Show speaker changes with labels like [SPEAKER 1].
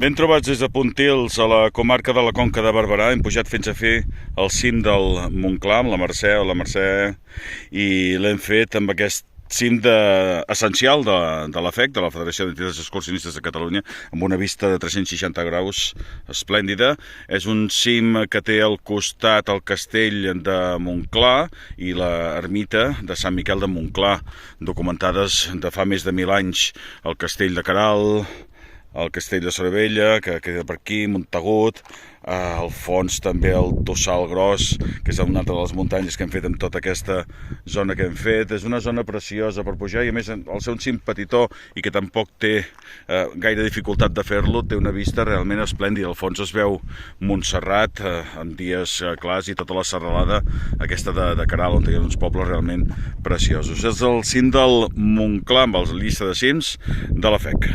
[SPEAKER 1] Ben trobats des de Pontils, a la comarca de la Conca de Barberà. Hem pujat fins a fer el cim del Montclar, amb la Mercè, i l'hem fet amb aquest cim essencial de la FEC, de la Federació d'Entitats Excursionistes de Catalunya, amb una vista de 360 graus esplèndida. És un cim que té al costat el castell de Montclar i l'ermita de Sant Miquel de Montclar, documentades de fa més de 1000 anys. El castell de Queralt, el castell de Cervella, que queda per aquí, Montagut, al fons també el Tossal Gros, que és una altra de les muntanyes que hem fet amb tota aquesta zona que hem fet. És una zona preciosa per pujar i a més al ser un cim petitó i que tampoc té gaire dificultat de fer-lo, té una vista realment esplèndida. Al fons es veu Montserrat en dies clars i tota la serralada aquesta de Queralt, on hi ha uns pobles realment preciosos. És el cim del Montclar amb la llista de cims de la FEC.